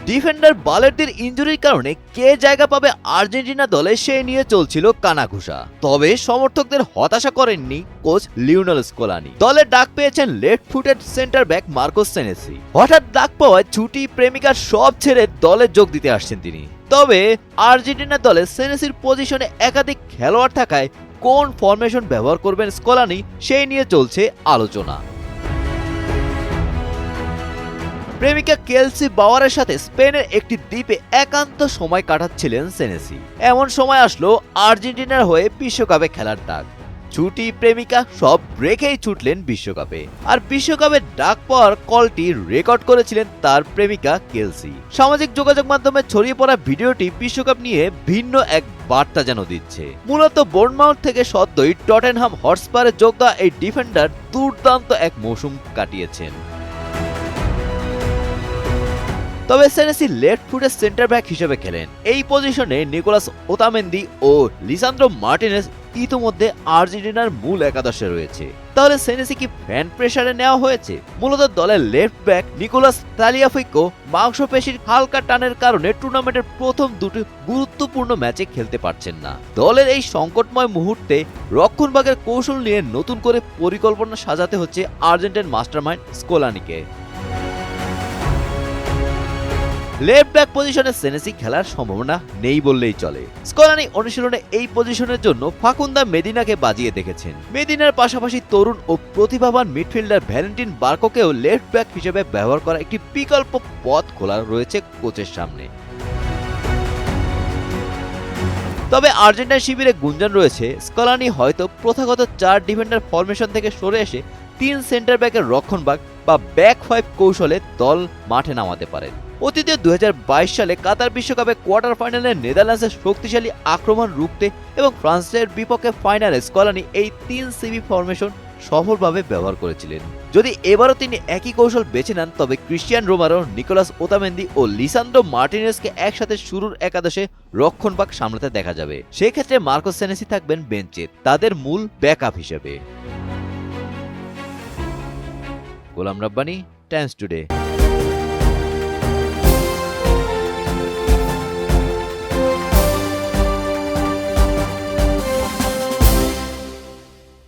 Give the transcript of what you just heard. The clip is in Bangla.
ডিফেন্ডার বালেরদের ইনজুরির কারণে কে জায়গা পাবে আর্জেন্টিনা দলে সেই নিয়ে চলছিল কানাঘুষা। তবে সমর্থকদের হতাশা করেননি কোচ লিওনেল স্কলানি। দলে ডাক পেয়েছেন left footed centre back Marcos Senesi. হঠাৎ ডাক পাওয়ায় ছুটি প্রেমিকার সব ছেড়ে দলে যোগ দিতে আসছেন তিনি। তবে আর্জেন্টিনা দলে সেনেসির পজিশনে একাধিক খেলোয়াড় থাকায় কোন ফরমেশন ব্যবহার করবেন স্কলানি সেই নিয়ে চলছে আলোচনা। প্রেমিকা কেলসি বাওয়ারের সাথে স্পেনের একটি দ্বীপে একান্ত সময় কাটাচ্ছিলেন সেনেসি। এমন সময় আসলো আর্জেন্টিনার হয়ে বিশ্বকাপে খেলার ডাক। ছুটি প্রেমিকা সব রেখেই ছুটলেন বিশ্বকাপে। আর বিশ্বকাপের ডাক পাওয়ার কলটি রেকর্ড করেছিলেন তার প্রেমিকা কেলসি। সামাজিক যোগাযোগ মাধ্যমে ছড়িয়ে পড়া ভিডিওটি বিশ্বকাপ নিয়ে ভিন্ন এক বার্তা যেন দিচ্ছে। মূলত বোর্নমাউথ থেকে সদ্যই টটেনহাম হটস্পারে যোগ দেওয়া এই ডিফেন্ডার দুর্দান্ত এক মৌসুম কাটিয়েছেন। তবে সেনেসি লেফট ফুটের সেন্টার ব্যাক হিসেবে খেলেন। এই পজিশনে নিকোলাস ওতামেন্দি ও লিসান্দ্রো মার্টিনেজ ইতিমধ্যে আর্জেন্টিনার মূল একাদশে রয়েছে। তাহলে সেনেসি কি ফ্যান প্রেসারে নেওয়া হয়েছে? মূলত দলের লেফট ব্যাক নিকোলাস তালিয়াফিকো মাংসপেশির হালকা টানের কারণে টুর্নামেন্টের প্রথম দুটি গুরুত্বপূর্ণ ম্যাচে খেলতে পারছেন না। দলের এই সংকটময় মুহূর্তে রক্ষণভাগের কৌশল নিয়ে নতুন করে পরিকল্পনা সাজাতে হচ্ছে আর্জেন্টিন মাস্টারমাইন্ড স্কলানিকে। লেফট ব্যাক পজিশনে সেনেসি খেলার সম্ভাবনা নেই বললেই চলে। স্কলানি অনুশীলনে এই পজিশনের জন্য ফাকুন্দা মেদিনাকে বাজিয়ে দেখেছেন। মেদিনার পাশাপাশি তরুণ ও প্রতিভাবান মিডফিল্ডার ভ্যালেন্টিন বার্কোকেও লেফট ব্যাক হিসেবে ব্যবহার করা একটি বিকল্প পথ খোলা রয়েছে কোচের সামনে। তবে আর্জেন্টাইন শিবিরে গুঞ্জন রয়েছে স্কলানি হয়তো প্রথাগত 4 ডিফেন্ডার ফরমেশন থেকে সরে এসে 3 সেন্টার ব্যাকের রক্ষণভাগ বা ব্যাক 5 কৌশলে দল মাঠে নামাতে পারেন। অতীতে 2022 সালে কাতার বিশ্বকাপে কোয়ার্টার ফাইনালে নেদারল্যান্ডসের শক্তিশালী আক্রমণ রুখতে এবং ফ্রান্সের বিপক্ষে ফাইনালে স্কলানি এই 3 সিবি ফরমেশন সফলভাবে ব্যবহার করেছিলেন। যদি এবারও তিনি একই কৌশল বেছে নেন তবে ক্রিস্টিয়ান রোমারো, নিকোলাস ওতামেন্দি ও লিসান্দ্রো মার্টিনেজকে একসাথে শুরুর একাদশে রক্ষণভাগ সামলাতে দেখা যাবে। সেক্ষেত্রে মার্কোস সেনেসি থাকবেন বেঞ্চে তাদের মূল ব্যাকআপ হিসেবে। গোলাম রাব্বানি, টাইমস টুডে।